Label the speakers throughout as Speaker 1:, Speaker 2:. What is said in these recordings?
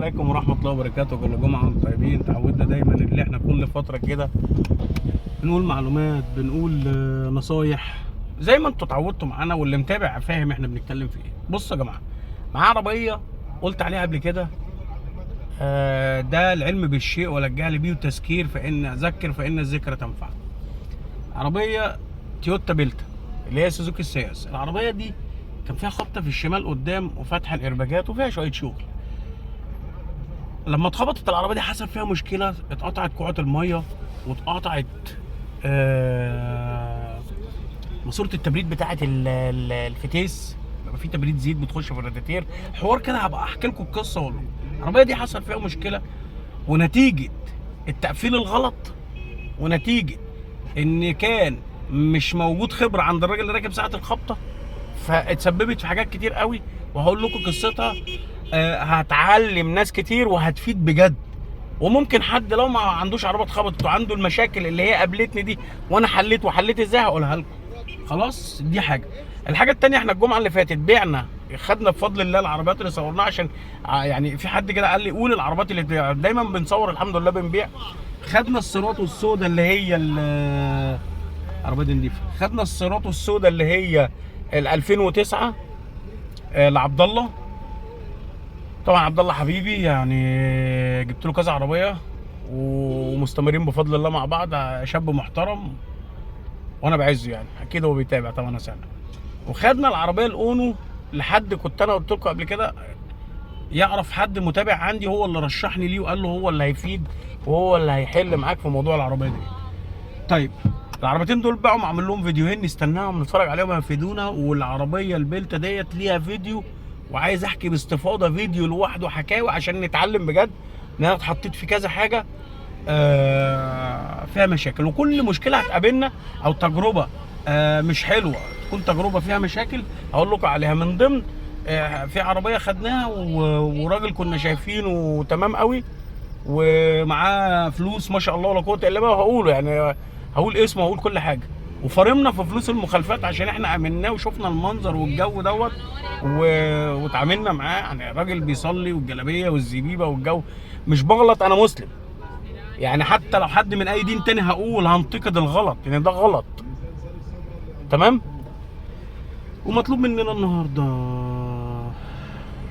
Speaker 1: عليكم ورحمة الله وبركاته. كل جمعة وانتم طيبين. تعودنا دايما ان احنا كل فترة كده بنقول معلومات، بنقول نصايح زي ما انتوا اتعودتوا معانا، واللي متابع فاهم احنا بنتكلم في ايه. بصوا يا جماعة، معاه عربية قلت عليها قبل كده، ده العلم بالشيء ولا الجهل بيه، وتذكير فإن أذكر فإن الذكرى تنفع. عربية تويوتا بيلتا اللي هي سوزوكي السياس. العربية دي كان فيها خبطة في الشمال قدام وفتح الإرباجات وفيها شوية شغل. لما اتخبطت العربيه دي حصل فيها مشكله، اتقطعت كوعة الميه واتقطعت ماسوره التبريد بتاعه الفتيس. بيبقى في تبريد زيت بتخش في الراديتير، حوار كده هبقى احكي لكم القصه. والله العربيه دي حصل فيها مشكله، ونتيجه التقفيل الغلط، ونتيجه ان كان مش موجود خبره عند الراجل اللي راكب ساعه الخبطه، فاتسببت في حاجات كتير قوي، وهقول لكم قصتها. هتعلم ناس كتير وهتفيد بجد. وممكن حد لو ما عندوش عربيه اتخبطت وعنده المشاكل اللي هي قابلتني دي وانا حليت ازاي هقولها لكم. خلاص، دي حاجه. الحاجه الثانيه، احنا الجمعه اللي فاتت بعنا، خدنا بفضل الله العربيات اللي صورناها، عشان يعني في حد كده قال لي قول العربيات اللي دايما بنصور الحمد لله بنبيع. خدنا السيراتو السوداء اللي هي العربيه دي نضيفه. خدنا السيراتو السوداء اللي هي ال 2009 لعبد الله. طبعا عبد الله حبيبي، يعني جبت له كذا عربيه ومستمرين بفضل الله مع بعض. شاب محترم وانا بعزه، يعني اكيد هو بيتابع طبعا سنه. وخدنا العربيه الاونو لحد كنت انا قلت لكم قبل كده، يعرف حد متابع عندي هو اللي رشحني ليه وقال له هو اللي هيفيد وهو اللي هيحل معاك في موضوع العربيه دي. طيب العربيتين دول بقوا عامل لهم فيديوهين نستناهم نتفرج عليهم هيفيدونا. والعربيه البيلتا ديت ليها فيديو، وعايز احكي باستفاضه فيديو لوحده حكاوي عشان نتعلم بجد. ان انا اتحطيت في كذا حاجه فيها مشاكل، وكل مشكله هتقابلنا او تجربه مش حلوه تكون تجربه فيها مشاكل هقول لكم عليها. من ضمن في عربيه خدناها وراجل كنا شايفينه تمام قوي ومعاه فلوس ما شاء الله ولا قوه الا بالله، هقوله يعني هقول اسمه وهقول كل حاجه. وفرمنا في فلوس المخالفات عشان احنا امناه وشفنا المنظر والجو دوت واتعاملنا معاه. يعني راجل بيصلي والجلابيه والزبيبه والجو، مش بغلط، انا مسلم يعني. حتى لو حد من اي دين تاني هقول هنتقد الغلط، يعني ده غلط تمام. ومطلوب مننا النهارده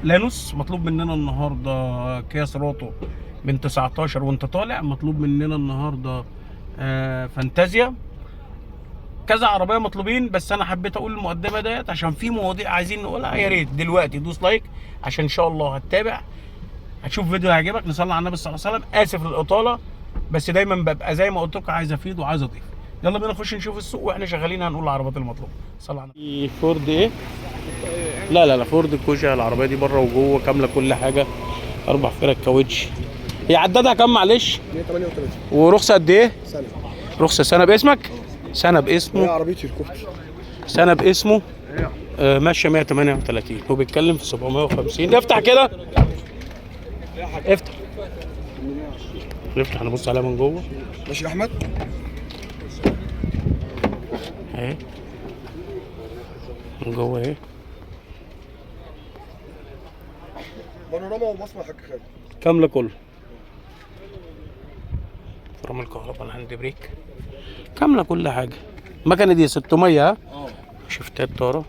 Speaker 1: لانوس، مطلوب مننا النهارده كيا سيراتو من 19 وانت طالع، مطلوب مننا النهارده فانتازيا. كذا عربيه مطلوبين، بس انا حبيت اقول المقدمه ديت عشان في مواضيع عايزين نقولها. يا ريت دلوقتي دوس لايك عشان ان شاء الله هتتابع، هتشوف فيديو هيعجبك. نصلي على النبي صلى الله عليه وسلم. اسف للاطاله، بس دايما ببقى زي ما قلت لكم عايز افيد وعايز اضيف. يلا بينا نخش نشوف السوق واحنا شغالين هنقول العربيات المطلوبه. صلى على النبي. فورد ايه؟ لا فورد كوجا. العربيه دي بره وجوه كامله كل حاجه. 4 فرق كاوتش. هي عدادها كام معلش؟
Speaker 2: 138.
Speaker 1: ورخصه قد ايه؟
Speaker 2: سنه.
Speaker 1: رخصه سنه باسمك؟ سنه باسمه.
Speaker 2: هي عربيتي الكوبتي.
Speaker 1: سنه باسمه. ماشيه 138. هو بيتكلم في 750. افتح كده، افتح نبص عليها من جوه.
Speaker 2: ماشي يا احمد.
Speaker 1: اهي من جوه اهي،
Speaker 2: بانوراما وبصمه حاج خالد
Speaker 1: كامله كله. فرامل الكهرباء، الهاند بريك كامله كل حاجه. المكنه دي 600 ها؟ شفتات طاره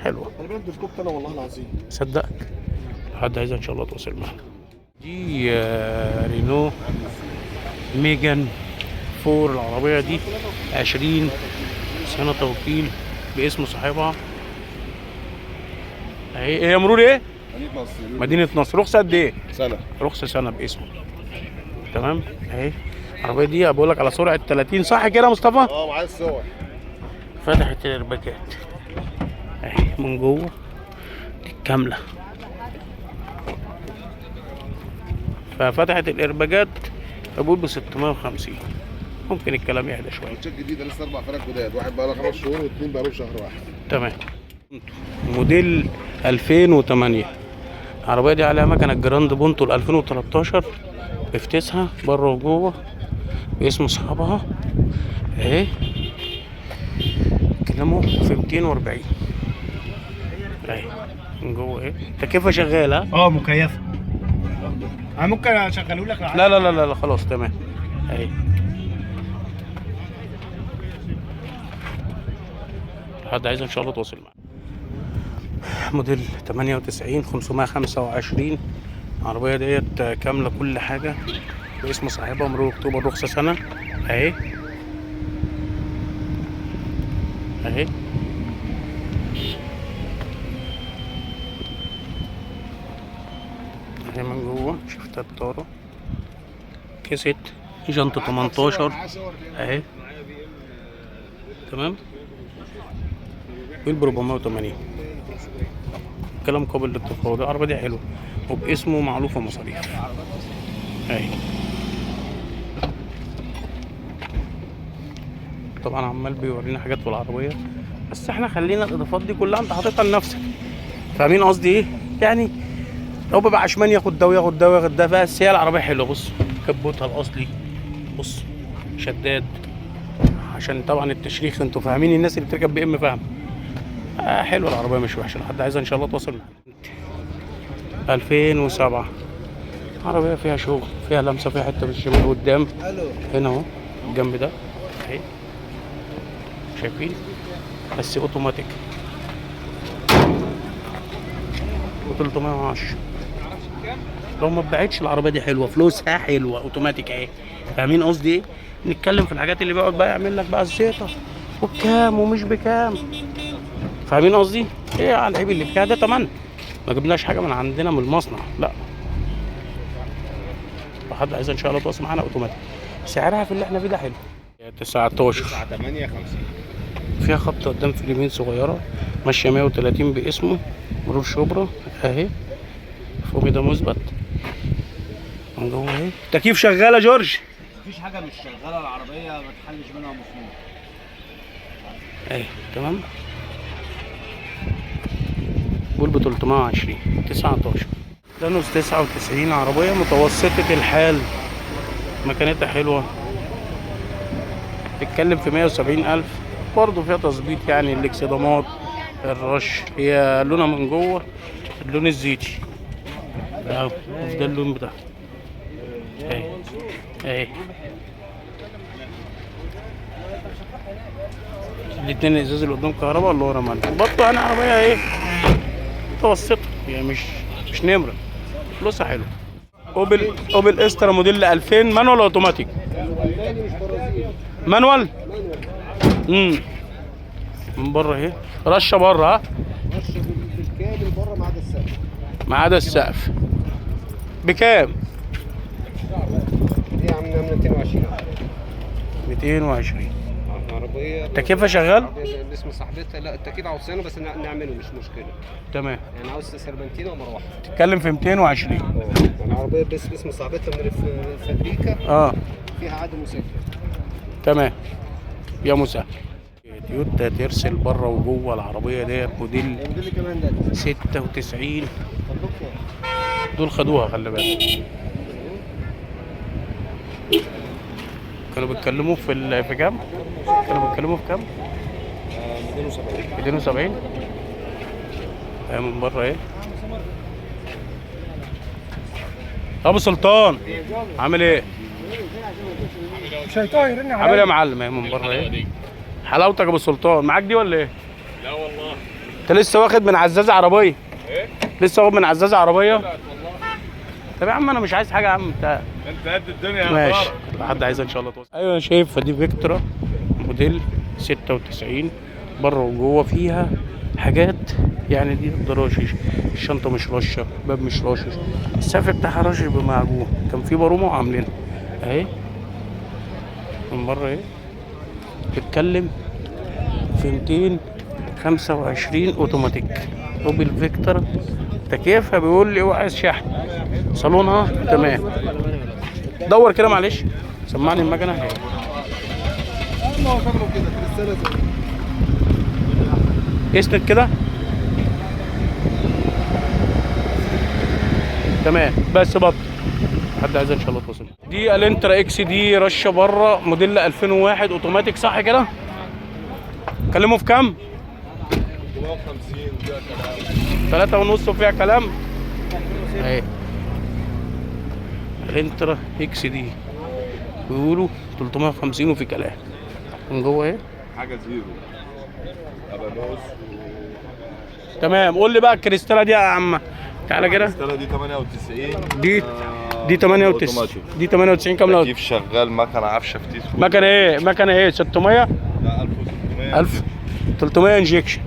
Speaker 1: حلوه.
Speaker 2: انا بلد الكوبتي انا والله العظيم.
Speaker 1: صدقك لو حد عايزها ان شاء الله تواصل معانا. دي رينو ميجان 4. العربيه دي 20 سنه توكيل باسم صاحبها. اهي هي مرور ايه؟ مدينه نصر. رخصه قد ايه؟
Speaker 2: سنه.
Speaker 1: رخصه سنه باسمه تمام. اهي العربيه دي بقول لك على سرعه 30 صح كده يا مصطفى؟
Speaker 2: معايا الصور.
Speaker 1: فتحت الارباكات اهي من جوه كامله، ففتحت الارباجات بقول ب 650. ممكن الكلام يهدى شويه.
Speaker 2: تشيك جديده لسه 4 فرق جداد، واحد بقى له 5 شهور واثنين بقى له شهر واحد.
Speaker 1: تمام. موديل 2008. العربيه دي عليها مكنه جراند بونتو 2013 بفتسها بره وجوه باسم اصحابها اهي. كلامه في 240 اهي من جوه ايه؟ تكييفها شغال ها؟
Speaker 3: مكيفه. انا ممكن اشغله لك لو عايز.
Speaker 1: لا لا لا لا لا خلاص تمام. اهي حد عايز ان شاء الله تواصل معاه. موديل 98 525. العربية ديت كاملة كل حاجة باسم صاحبها، مرور اكتوبر، رخصة سنة. اهي اهي اهي من جوه شفتها الطارة كيسة جنطة 18 اهي تمام. ويلبر 480 كلام قابل للتفاوض. العربية دي حلوة وباسمه معلوفة مصاريف اهي. طبعا عمال بيورينا حاجات في العربية، بس احنا خلينا الاضافات دي كلها انت حاططها لنفسك. فاهمين قصدي ايه؟ يعني لو بقى عشمان ياخد ده وياخد ده وياخد ده، بس هي العربية حلوة. بص كبوتها الاصلي، بص شداد، عشان طبعا التشريخ انتوا فاهمين، الناس اللي بتركب بي ام فاهم. حلوة العربية مش وحشة. لو حد عايزها ان شاء الله تواصل معايا. 2007 عربية فيها شغل، فيها لمسة، فيها حتة بالشمال قدام هنا اهو الجنب ده اهي شايفين، بس اوتوماتيك و310. لو ما اتباعتش العربية دي حلوة، فلوسها حلوة اوتوماتيك اهي. فاهمين قصدي ايه؟ نتكلم في الحاجات اللي بيقعد بقى يعمل لك بقى الزيطة وبكام ومش بكام. فاهمين قصدي؟ ايه على العيب اللي فيها ده تمن. ما جبناش حاجة من عندنا من المصنع، لا. لو حد عايز ان شاء الله تواصل معانا اوتوماتيك. سعرها في اللي احنا فيه ده حلو. 19
Speaker 2: 958
Speaker 1: فيها خبطة قدام في اليمين صغيرة، ماشية 130 باسمه، مرور شبرا اهي، فوق ده مثبت من جوه اهي. تكييف شغال يا جورج؟
Speaker 3: مفيش حاجه مش شغاله، العربيه ما تحلش منها مصنوع
Speaker 1: اهي تمام. بولب 320 19 لانوس 99. عربية متوسطة الحال، مكانتها حلوة، تتكلم في 170,000 برضه. فيها تظبيط يعني الاكسدامات، الرش. هي لونها من جوه اللون الزيتي اهو، ده اللون بتاعها اهي اهي. الاتنين الازاز اللي قدام كهرباء، اللي ورا مالك. برضه يعني عربية ايه متوسطة يعني، مش نمرة، فلوسها حلوة. اوبل استرا موديل 2000 مانوال اوتوماتيك؟ مانوال. من بره اهي رشه بره ها،
Speaker 2: رشه بالكامل بره ما عدا السقف.
Speaker 1: ما عدا السقف. بكام؟
Speaker 2: دي عامله 220.
Speaker 1: 220.
Speaker 2: عربيه
Speaker 1: تكييفها شغال؟
Speaker 2: باسم صاحبتها. لا التكييف عاوزينه بس نعمله مش مشكله.
Speaker 1: تمام.
Speaker 2: يعني عاوز سربنتينه ومروحه.
Speaker 1: تتكلم في 220.
Speaker 2: يعني عربيه باسم صاحبتها من الفابريكا. فيها عدم مسافر.
Speaker 1: تمام يا مسهل. تويوتا ترسل بره وجوه. العربيه ديت موديل
Speaker 2: الموديل كمان ده
Speaker 1: 96. دول خدوها خلي بالك. كانوا بيتكلموا في كام؟ كانوا بيتكلموا في كام؟
Speaker 2: 270.
Speaker 1: 270. من بره ايه؟ ابو سلطان عامل ايه؟
Speaker 3: شيطان يرن
Speaker 1: عامل ايه يا معلم؟ من بره ايه؟ حلاوتك يا ابو سلطان. معاك دي ولا ايه؟
Speaker 4: لا والله.
Speaker 1: انت لسه واخد من عزازه عربيه؟
Speaker 4: ايه؟
Speaker 1: لسه واخد من عزازه عربيه؟
Speaker 4: والله.
Speaker 1: طب يا عم انا مش عايز حاجه يا عم انت.
Speaker 4: انت قد الدنيا يا
Speaker 1: ماشي.
Speaker 4: طارق.
Speaker 1: لو حد عايزها ان شاء الله توصل. ايوه انا شايف دي فيكتورا موديل 96 بره وجوه. فيها حاجات يعني دي الدراشش، الشنطه مش رشه، باب مش رشش، السقف بتاعها رشش بمعجون. كان في بارومه وعاملينها اهي من بره اهي. تتكلم في 225 اوتوماتيك. اوبل فيكتورا. تكييفها بيقول لي اوعى عايز شحن. صالونها تمام. دور كده معلش، سمعني المكنه اهي. اسند كده تمام. بس بطل. حد عايز ان شاء الله توصل. دي الانترا اكس دي رشه بره موديل 2001 اوتوماتيك صح كده؟ كلموا في كام؟
Speaker 4: 350 ده كلام.
Speaker 1: 3.5 وفيها كلام اهي. الانترا اكس دي بيقولوا 350 وفي كلام من جوه اهي.
Speaker 4: حاجه زيرو ابانوس.
Speaker 1: تمام. قول لي بقى الكريستاله دي يا عم، تعالى كده.
Speaker 4: الكريستاله دي 98.
Speaker 1: دي 98. دي 98 كام؟
Speaker 4: كيف شغال مكنه عفشه فتيس.
Speaker 1: مكنه ايه؟ مكنه ايه؟ 600؟
Speaker 4: لا 1600.
Speaker 1: 1300 انجكشن.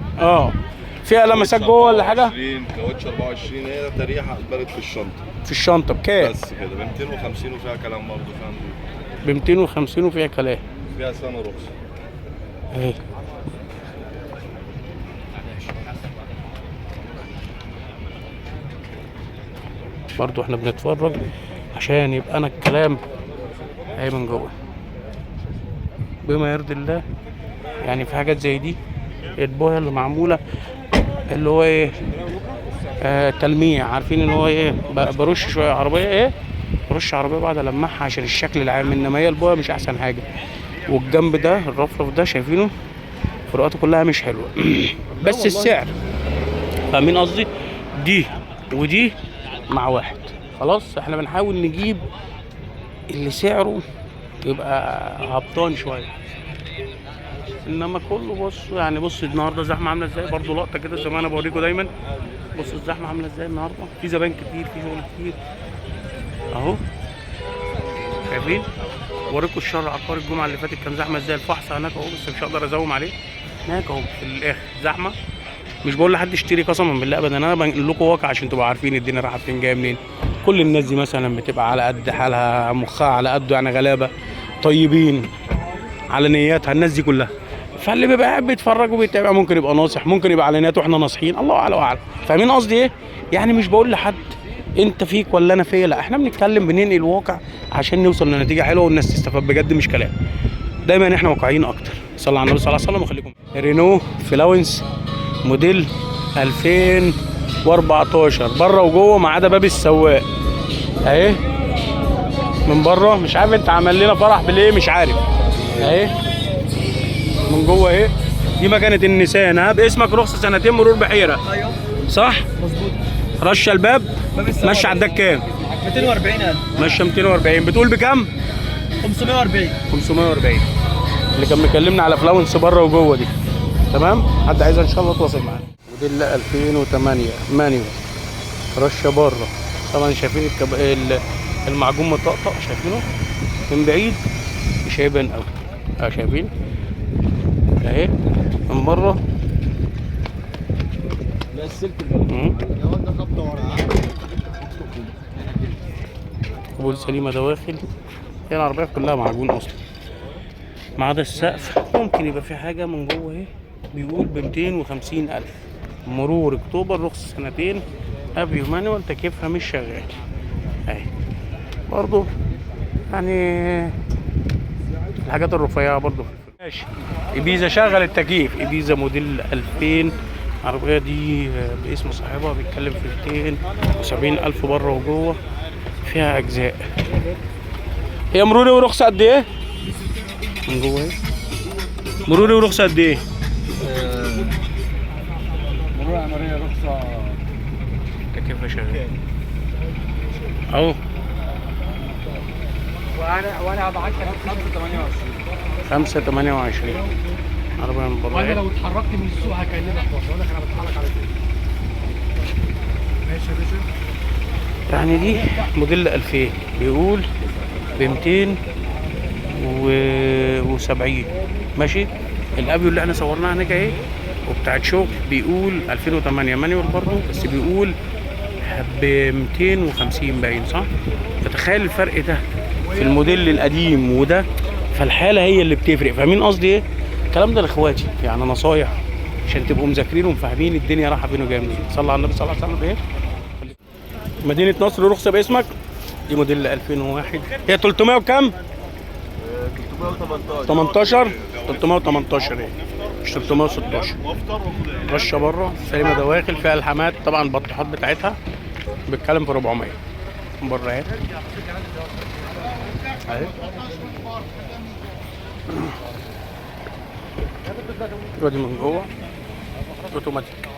Speaker 1: فيها لمسات جوه ولا حاجه؟
Speaker 4: 20 كاوتش 24. هي تريحه اتبرد في الشنطه.
Speaker 1: في الشنطه بكام؟
Speaker 4: بس كده ب 250 وفيها كلام برضه فاهم.
Speaker 1: ب 250 وفيها كلام.
Speaker 4: فيها سنه رخصه
Speaker 1: اهي. برضو احنا بنتفرج عشان يبقى انا الكلام اهي من جوه بما يرضي الله. يعني في حاجات زي دي البويه اللي معموله اللي هو ايه، تلميع. عارفين اللي هو ايه، برش شويه عربيه ايه، برش عربيه بعد المعها عشان الشكل العام، انما هي البويه مش احسن حاجه. والجنب ده الرفرف ده شايفينه فروقاته كلها مش حلوه بس السعر فاهمين قصدي. دي ودي مع واحد. خلاص احنا بنحاول نجيب اللي سعره يبقى هبطان شويه، انما كله بص يعني. بص النهارده الزحمه عامله ازاي، برضو لقطه كده زي ما انا بوريكم دايما. بص الزحمه عامله ازاي النهارده، في زباين كتير، في شغل كتير اهو شايفين. وريكم الشر عقار الجمعه اللي فاتت كان زحمه ازاي. الفحص هناك اهو بس مش هقدر ازوم عليه. هناك اهو في الاخر زحمه. مش بقول لحد اشتري قسما بالله ابدا، انا بنقل لكم واقع عشان تبقوا عارفين الدنيا رايحه فين جايه منين. كل الناس دي مثلا بتبقى على قد حالها، مخها على قده، يعني غلابه طيبين على نياتها الناس دي كلها. فاللي بيبقى قاعد بيتفرج وبيتابع ممكن يبقى ناصح، ممكن يبقى على نيات واحنا ناصحين، الله اعلم واعلم. فاهمين قصدي ايه؟ يعني مش بقول لحد انت فيك ولا انا فيا، لا احنا بنتكلم بننقل الواقع عشان نوصل لنتيجه حلوه والناس تستفاد بجد، مش كلام. دايما احنا واقعيين اكتر. صلى على النبي صلى الله عليه وسلم. وخليكم رينو فلاونس موديل 2014 بره وجوه ما عدا باب السواق اهي. من بره مش عارف انت عمل لنا فرح بالايه مش عارف اهي. من جوه اهي. دي مكنه النسان ها، باسمك رخصه سنتين مرور بحيره.
Speaker 2: ايوه
Speaker 1: صح
Speaker 2: مظبوط.
Speaker 1: رشه الباب ماشي عندك كام؟
Speaker 2: 240,000.
Speaker 1: ماشيه 240. بتقول بكام؟
Speaker 2: 540.
Speaker 1: 540 اللي كان مكلمنا على فلاونس بره وجوه دي. تمام. حد عايزها ان شاء الله تواصل معانا. موديل 2008 مانيوال رشه بره. طبعا شايفين المعجون مطقطق شايفينه من بعيد مش هيبان قوي. شايفين اهي من بره.
Speaker 2: لا السلك
Speaker 1: قبول سليمه دواخل. هي العربيه كلها معجون اصلا ما عدا السقف. ممكن يبقى في حاجه من جوه اهي. بيقول ب 250,000 مرور اكتوبر رخص سنتين افيو مانوال تكييفها مش شغال اهي. برضو يعني الحاجات الرفيعه برضو ماشي. ابيزا شغل التكييف. ابيزا موديل 2000. العربيه دي باسم صاحبها بيتكلم في 270,000 بره وجوه. فيها اجزاء. هي مروري ورخصه قد ايه؟ من جوه ايه؟ مروري ورخصه قد ايه؟
Speaker 2: مرور عمريه رخصه
Speaker 1: تكييفها شغال اهو.
Speaker 2: وانا هبعت لك
Speaker 1: 528 عربيه من بره.
Speaker 2: وانا لو اتحركت من السوق هكلمك واقول لك انا بتحرك على فين. ماشي يا باشا.
Speaker 1: يعني دي موديل 2000 بيقول ب 270 ماشي. الابيو اللي احنا صورناها هناك اهي وبتاعت شغل بيقول 2008 مانيوال برضه بس بيقول ب 250 باين صح. فتخيل الفرق ده في الموديل القديم وده. فالحاله هي اللي بتفرق. فاهمين قصدي ايه؟ الكلام ده لاخواتي يعني نصايح عشان تبقوا مذاكرين ومفاهمين الدنيا رايحه فين وجايه منين. صلى على النبي صلى الله عليه وسلم. ايه مدينه نصر رخصه باسمك. دي موديل 2001. هي 300 وكام؟ 318. 318 ايه مش 316. رشه بره سليمه دواخل فيها الحامات طبعا البطاحات بتاعتها بتتكلم في 400 من بره اهي. دي من جوه اوتوماتيك.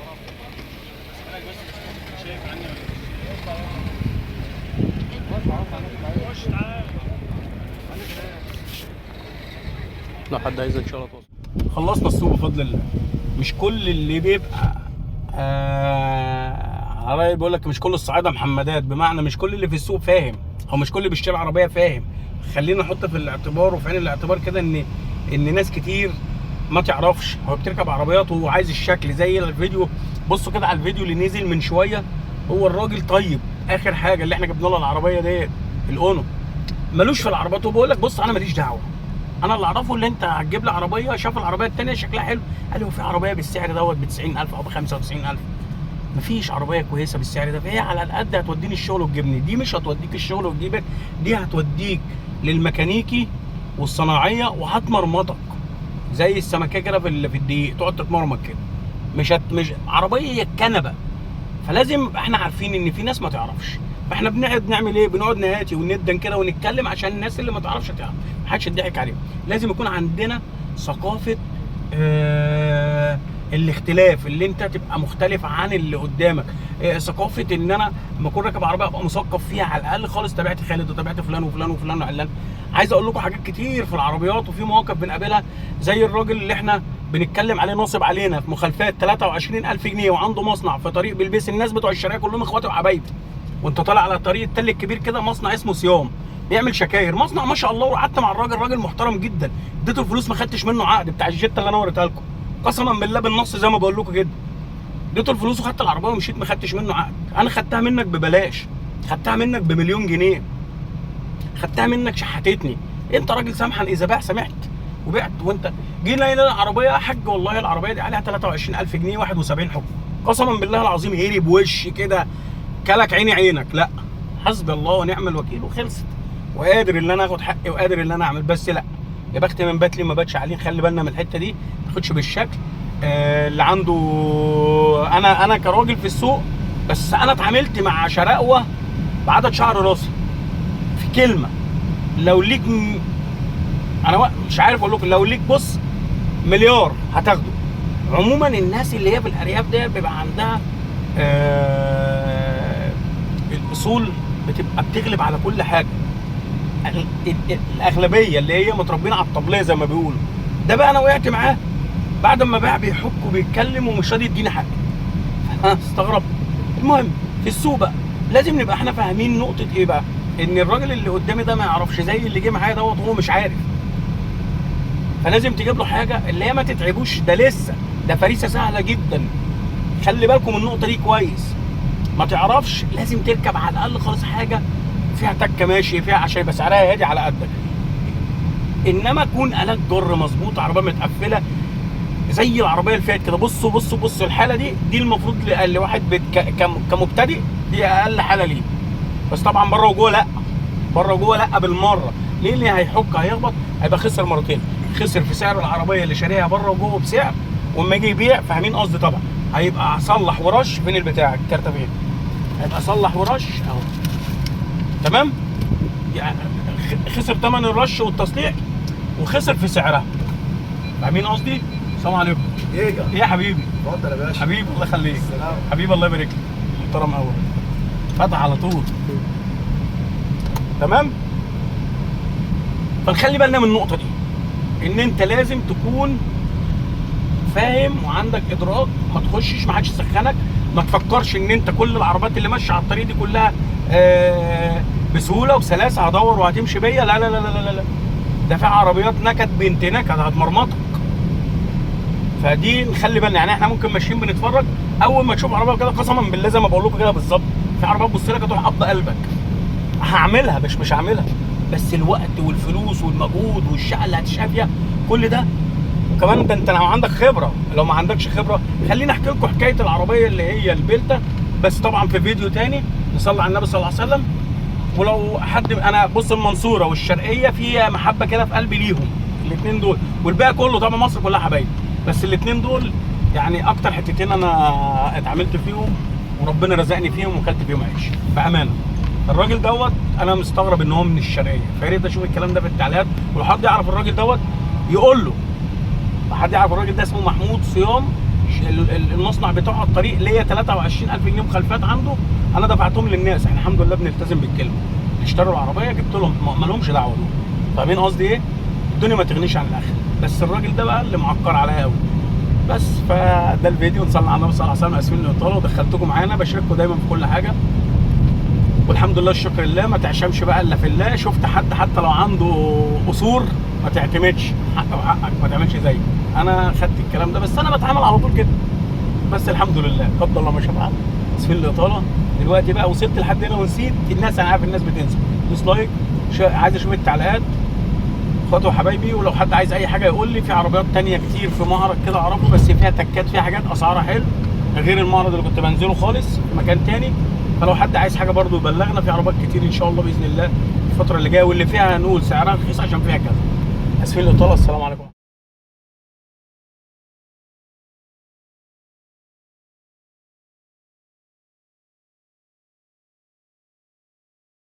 Speaker 1: لو حد عايز ان شاء الله توصل. خلصنا السوق بفضل الله. مش كل اللي بيبقى عربي بيقول لك مش كل الصعايده محمدات، بمعنى مش كل اللي في السوق فاهم، او مش كل اللي بيشتري عربيه فاهم. خلينا نحط في الاعتبار وفي عين الاعتبار كده ان ناس كتير ما تعرفش، هو بتركب عربيات وهو عايز الشكل زي الفيديو. بصوا كده على الفيديو اللي نزل من شويه، هو الراجل طيب. اخر حاجه اللي احنا جبنا له العربيه ديت الاونو، ملوش في العربيات، وبقول لك بص انا ماليش دعوه، انا اللي اعرفه اللي انت هتجيب لي عربيه، شاف العربيه الثانيه شكلها حلو، قال لي هو في عربيه بالسعر دوت ب 90,000 او ب 95,000. مفيش عربيه كويسه بالسعر ده، فهي على القد هتوديني الشغل وتجيبني، دي مش هتوديك الشغل وتجيبك، دي هتوديك للميكانيكي والصناعيه وهتمرمطك زي السمكه كده في الدقيق، تقعد تتمرمط كده. مش عربيه هي الكنبه. فلازم احنا عارفين ان في ناس ما تعرفش، فاحنا بنقعد نعمل ايه؟ بنقعد نهاتي وندن كده ونتكلم عشان الناس اللي ما تعرفش تعرف، محدش يضحك عليهم. لازم يكون عندنا ثقافه الاختلاف، اللي انت تبقى مختلف عن اللي قدامك. ثقافه ان انا لما اكون راكب عربيه ابقى مثقف فيها، على الاقل خالص تابعت خالد وتابعت فلان وفلان وفلان وعلان. عايز اقول لكم حاجات كتير في العربيات، وفي مواقف بنقابلها زي الراجل اللي احنا بنتكلم عليه ناصب علينا في مخالفات 23,000 جنيه وعنده مصنع في طريق بلبيس. الناس بتوع الشركه كلهم اخواتي وحبايبي، وانت طالع على طريق التل الكبير كده مصنع اسمه صيام بيعمل شكاير، مصنع ما شاء الله. وقعدت مع الراجل، راجل محترم جدا، اديته الفلوس ما خدتش منه عقد بتاع الجيتا اللي انا وريتها لكم، قسما بالله بالنص زي ما بقول لكم كده. اديته الفلوس وخدت العربيه ومشيت، ما خدتش منه عقد. انا خدتها منك ببلاش، خدتها منك بمليون جنيه، خدتها منك شحتتني. انت راجل سامحا اذا باع سمحت وبعت. وانت جينا هنا العربيه يا حاج والله العربيه دي عليها 23,000 جنيه 71 حكم، قسما بالله العظيم هيري بوش كده كلك عيني عينك. لا، حسبي الله ونعم الوكيل وخلصت، وقادر ان انا اخد حقي وقادر ان انا اعمل. بس لا، يا بخت من بات لي ما باتش عليه. خلي بالنا من الحته دي، ما تاخدش بالشكل اللي عنده. انا كراجل في السوق، بس انا اتعاملت مع شراقوه بعدد شعر راسي في كلمه. لو ليك انا مش عارف اقول لكم، لو ليك بص مليار هتاخده. عموما الناس اللي هي في الارياف دي بيبقى عندها الاصول بتبقى بتغلب على كل حاجه. الاغلبيه اللي هي متربين على الطبليه زي ما بيقولوا، ده بقى انا وقعت معاه بعد ما باع بيحك وبيتكلم ومش راضي يديني حقي. استغربت. المهم في السوق بقى لازم نبقى احنا فاهمين نقطه ايه بقى، ان الراجل اللي قدامي ده ما يعرفش زي اللي جه معايا دوت، هو مش عارف. فلازم تجيب له حاجه اللي هي ما تتعبوش، ده لسه ده فريسه سهله جدا. خلي بالكم من النقطه دي كويس. ما تعرفش لازم تركب على الاقل خالص حاجه فيها تكه ماشي فيها عشان يبقى سعرها هادي على قدك. انما تكون الات جر مظبوطه، عربيه متقفله زي العربيه اللي فاتت كده. بصوا الحاله دي المفروض لواحد كمبتدئ دي اقل حاله ليه. بس طبعا بره وجوه لا، بره وجوه لا بالمره. ليه؟ اللي هيحك هيخبط هيبقى خسر مرتين، خسر في سعر العربيه اللي شاريها بره وجوه بسعر، واما يجي يبيع فاهمين قصدي طبعا هيبقى صلح ورش. فين البتاع الكارته فين؟ هيبقى صلح ورش اهو، تمام؟ يعني خسر ثمن الرش والتصليح وخسر في سعرها، فاهمين قصدي؟ السلام عليكم.
Speaker 2: ايه
Speaker 1: يا حبيبي؟
Speaker 2: اتفضل يا باشا.
Speaker 1: حبيبي الله يخليك.
Speaker 2: السلام.
Speaker 1: حبيبي الله يبارك لك، محترم قوي، فتح على طول. تمام؟ فنخلي بالنا من النقطه دي، ان انت لازم تكون فاهم وعندك ادراك. ما تخشش ما حدش يسخنك، ما تفكرش ان انت كل العربيات اللي ماشيه على الطريق دي كلها بسهوله وبسلاسه هدور وهتمشي بيا. لا لا لا لا لا، ده في عربيات نكد بنت نكد هتمرمطك. فدي نخلي بالنا. يعني احنا ممكن ماشيين بنتفرج، اول ما تشوف عربيه كده قسما بالله زي ما بقول لكم كده بالظبط، في عربيه تبص لك تروح قبض قلبك. هعملها مش هعملها، بس الوقت والفلوس والمجهود والشقه اللي هتشقى فيها كل ده. وكمان ده انت لو عندك خبره، لو ما عندكش خبره خليني احكي لكم حكايه العربيه اللي هي البلتا، بس طبعا في فيديو تاني. نصلي على النبي صلى الله عليه وسلم. ولو حد انا بص المنصوره والشرقيه فيها محبه كده في قلبي ليهم الاثنين دول، والباقي كله طبعا مصر كلها حبايب، بس الاثنين دول يعني اكتر حتتين انا اتعاملت فيهم وربنا رزقني فيهم وكلت فيهم عيش بامانه. الراجل دوت انا مستغرب ان هو من الشرقيه، فيا ريت اشوف الكلام ده في التعليقات، ولو حد يعرف الراجل دوت يقول له. حد يعرف الراجل ده اسمه محمود صيام، المصنع بتاعه على الطريق، ليا 23,000 جنيه مخالفات عنده انا دفعتهم للناس. احنا الحمد لله بنلتزم بالكلمه. اشتروا العربيه جبت لهم، ما لهمش دعوه دول. فاهمين قصدي ايه؟ الدنيا ما تغنيش عن الاخر، بس الراجل ده بقى اللي معكر عليا قوي. بس فده الفيديو، نصلي على النبي صلى الله عليه وسلم. اسفين الاطاله، ودخلتكم معانا، بشارككم دايما في كل حاجه، والحمد لله الشكر لله. ما تعشمش بقى الا في الله. شفت حد حتى لو عنده قصور ما تعتمدش، حقه وحقك، ما تعملش زيه. انا خدت الكلام ده، بس انا بتعامل على طول كده. بس الحمد لله، قدر الله ما شاء فعل. اسفين الاطاله. دلوقتي بقى وصلت لحد هنا ونسيت الناس، انا عارف الناس بتنسى. دوس لايك، عايز اشوف التعليقات اخواتي وحبايبي. ولو حد عايز اي حاجه يقول لي، في عربيات تانية كتير في معرض كده اعرفه، بس فيها تكات، فيها حاجات اسعارها حلو غير المعرض اللي كنت بنزله خالص في مكان تاني. فلو حد عايز حاجه برضو يبلغنا، في عربيات كتير ان شاء الله باذن الله الفتره اللي جايه، واللي فيها هنقول سعرها رخيص عشان فيها كذا. اسفين الاطاله، السلام عليكم.